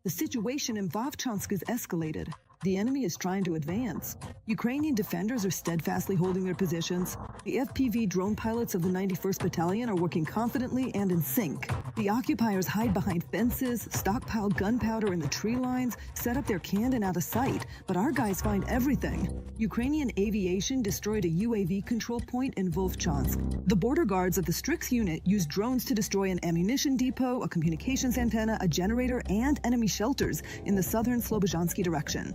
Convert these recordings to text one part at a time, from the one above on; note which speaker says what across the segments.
Speaker 1: The situation in Vovchansk is escalated. The enemy is trying to advance. Ukrainian defenders are steadfastly holding their positions. The FPV drone pilots of the 91st Battalion are working confidently and in sync. The occupiers hide behind fences, stockpile gunpowder in the tree lines, set up their cannon out of sight, but our guys find everything. Ukrainian aviation destroyed a UAV control point in Vovchansk. The border guards of the Strix unit used drones to destroy an ammunition depot, a communications antenna, a generator, and enemy shelters in the southern Slobozhansky direction.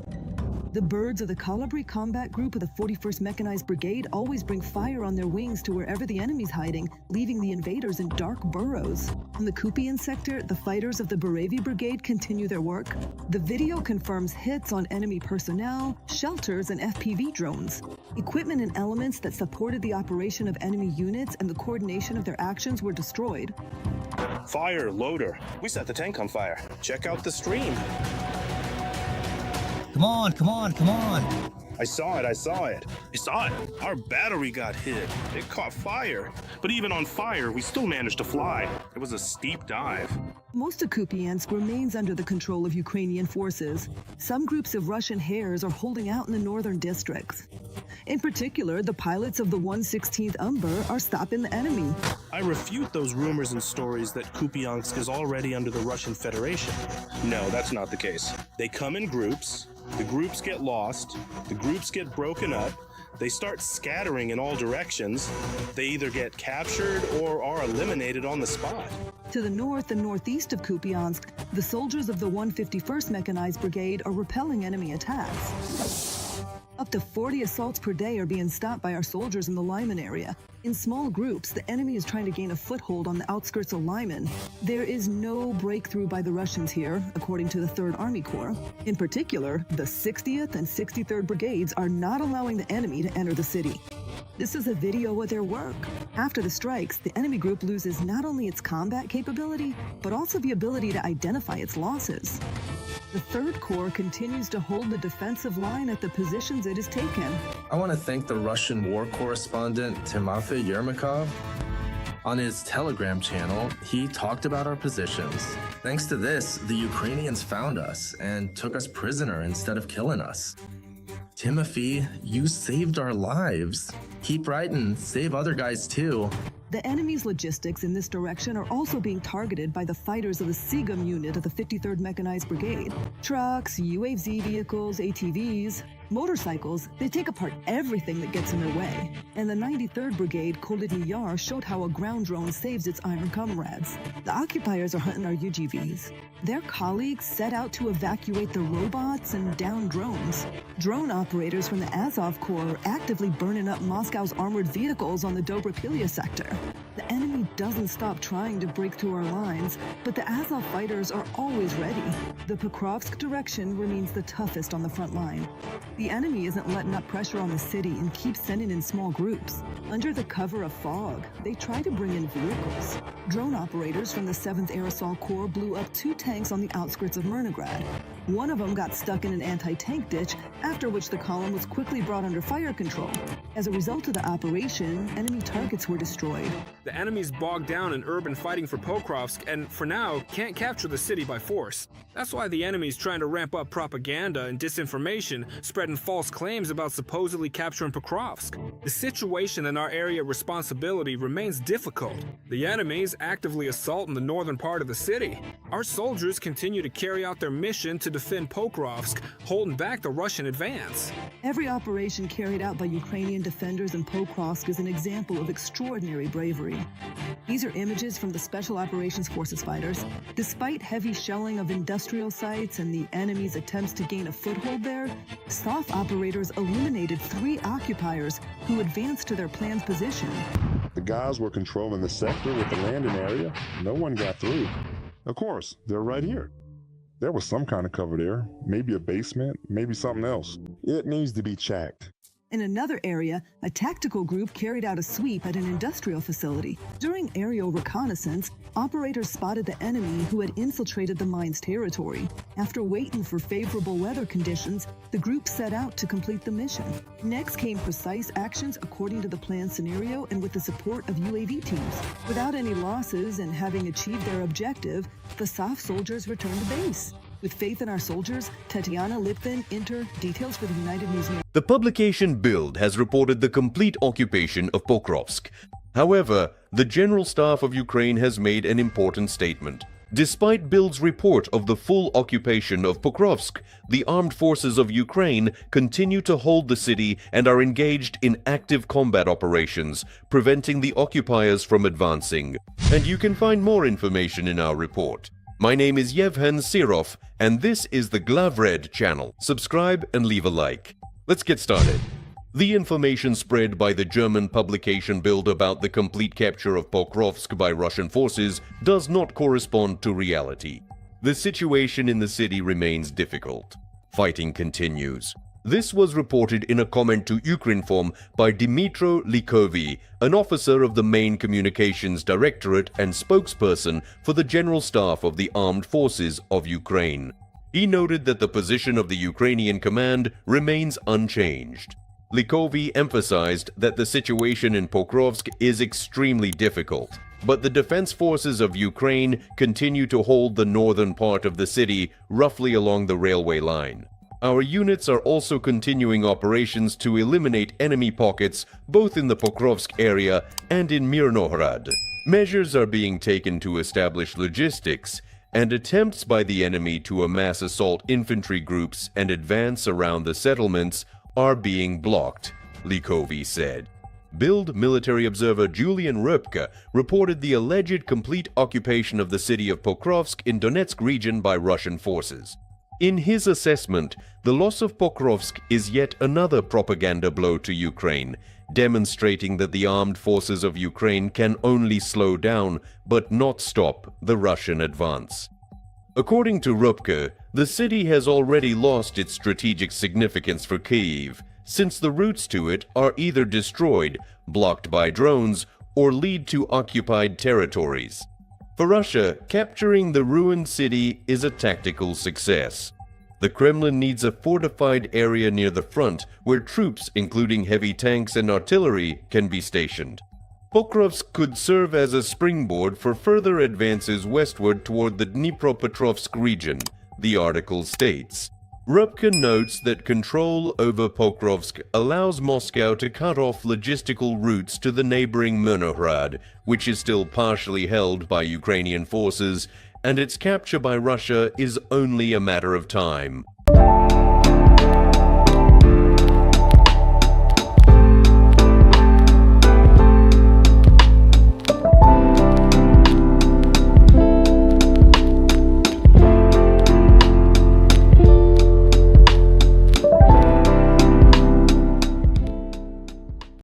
Speaker 1: The birds of the Kalabry combat group of the 41st Mechanized Brigade always bring fire on their wings to wherever the enemy's hiding, leaving the invaders in dark burrows. On the Kupian sector, the fighters of the Berevy Brigade continue their work. The video confirms hits on enemy personnel, shelters, and FPV drones. Equipment and elements that supported the operation of enemy units and the coordination of their actions were destroyed.
Speaker 2: Fire, loader. We set the tank on fire. Check out the stream.
Speaker 3: Come on, come on, come on.
Speaker 2: I saw it. Our battery got hit. It caught fire. But even on fire, we still managed to fly. It was a steep dive.
Speaker 1: Most of Kupiansk remains under the control of Ukrainian forces. Some groups of Russian hares are holding out in the northern districts. In particular, the pilots of the 116th Umber are stopping the enemy.
Speaker 2: I refute those rumors and stories that Kupiansk is already under the Russian Federation. No, that's not the case. They come in groups. The groups get lost, the groups get broken up, they start scattering in all directions, they either get captured or are eliminated on the spot.
Speaker 1: To the north and northeast of Kupiansk, the soldiers of the 151st Mechanized Brigade are repelling enemy attacks. Up to 40 assaults per day are being stopped by our soldiers in the Lyman area. In small groups, the enemy is trying to gain a foothold on the outskirts of Lyman. There is no breakthrough by the Russians here, according to the 3rd Army Corps. In particular, the 60th and 63rd Brigades are not allowing the enemy to enter the city. This is a video of their work. After the strikes, the enemy group loses not only its combat capability, but also the ability to identify its losses. The 3rd Corps continues to hold the defensive line at the positions it has taken.
Speaker 4: I want to thank the Russian war correspondent Timofey Yermakov. On his Telegram channel, he talked about our positions. Thanks to this, the Ukrainians found us and took us prisoner instead of killing us. Timothy, you saved our lives. Keep writing, save other guys too.
Speaker 1: The enemy's logistics in this direction are also being targeted by the fighters of the Sigum unit of the 53rd Mechanized Brigade. Trucks, UAV vehicles, ATVs, motorcycles, they take apart everything that gets in their way. And the 93rd Brigade, Kolidny Yar, showed how a ground drone saves its iron comrades. The occupiers are hunting our UGVs. Their colleagues set out to evacuate the robots and down drones. Drone operators from the Azov Corps are actively burning up Moscow's armored vehicles on the Dobropilya sector. The enemy doesn't stop trying to break through our lines, but the Azov fighters are always ready. The Pokrovsk direction remains the toughest on the front line. The enemy isn't letting up pressure on the city and keeps sending in small groups. Under the cover of fog, they try to bring in vehicles. Drone operators from the 7th Air Assault Corps blew up 2 tanks on the outskirts of Myrnograd. One of them got stuck in an anti-tank ditch, after which the column was quickly brought under fire control. As a result of the operation, enemy targets were destroyed.
Speaker 5: The enemy's bogged down in urban fighting for Pokrovsk and, for now, can't capture the city by force. That's why the enemy's trying to ramp up propaganda and disinformation, spreading false claims about supposedly capturing Pokrovsk. The situation in our area of responsibility remains difficult. The enemy's actively assaulting the northern part of the city. Our soldiers continue to carry out their mission to defend Pokrovsk, holding back the Russian advance.
Speaker 1: Every operation carried out by Ukrainian defenders in Pokrovsk is an example of extraordinary bravery. These are images from the Special Operations Forces fighters. Despite heavy shelling of industrial sites and the enemy's attempts to gain a foothold there, SOF operators eliminated 3 occupiers who advanced to their planned position.
Speaker 6: The guys were controlling the sector with the landing area. No one got through. Of course, they're right here. There was some kind of cover there, maybe a basement, maybe something else. It needs to be checked.
Speaker 1: In another area, a tactical group carried out a sweep at an industrial facility. During aerial reconnaissance, operators spotted the enemy who had infiltrated the mine's territory. After waiting for favorable weather conditions, the group set out to complete the mission. Next came precise actions according to the planned scenario and with the support of UAV teams. Without any losses and having achieved their objective, the SOF soldiers returned to base. With faith in our soldiers, Tatiana Lipvin, Inter, details for the United News.
Speaker 7: The publication Bild has reported the complete occupation of Pokrovsk. However, the General Staff of Ukraine has made an important statement. Despite Bild's report of the full occupation of Pokrovsk, the armed forces of Ukraine continue to hold the city and are engaged in active combat operations, preventing the occupiers from advancing. And you can find more information in our report. My name is Yevhen Sirov, and this is the Glavred channel. Subscribe and leave a like. Let's get started. The information spread by the German publication Bild about the complete capture of Pokrovsk by Russian forces does not correspond to reality. The situation in the city remains difficult. Fighting continues. This was reported in a comment to Ukrinform by Dmytro Likovy, an officer of the main communications directorate and spokesperson for the General Staff of the Armed Forces of Ukraine. He noted that the position of the Ukrainian command remains unchanged. Likovy emphasized that the situation in Pokrovsk is extremely difficult, but the defense forces of Ukraine continue to hold the northern part of the city roughly along the railway line. Our units are also continuing operations to eliminate enemy pockets both in the Pokrovsk area and in Mirnohrad. Measures are being taken to establish logistics, and attempts by the enemy to amass assault infantry groups and advance around the settlements are being blocked, Likovy said. Bild military observer Julian Röpke reported the alleged complete occupation of the city of Pokrovsk in Donetsk region by Russian forces. In his assessment, the loss of Pokrovsk is yet another propaganda blow to Ukraine, demonstrating that the armed forces of Ukraine can only slow down but not stop the Russian advance. According to Röpke, the city has already lost its strategic significance for Kyiv, since the routes to it are either destroyed, blocked by drones, or lead to occupied territories. For Russia, capturing the ruined city is a tactical success. The Kremlin needs a fortified area near the front where troops, including heavy tanks and artillery, can be stationed. Pokrovsk could serve as a springboard for further advances westward toward the Dnipropetrovsk region, the article states. Röpke notes that control over Pokrovsk allows Moscow to cut off logistical routes to the neighboring Mirnohrad, which is still partially held by Ukrainian forces, and its capture by Russia is only a matter of time.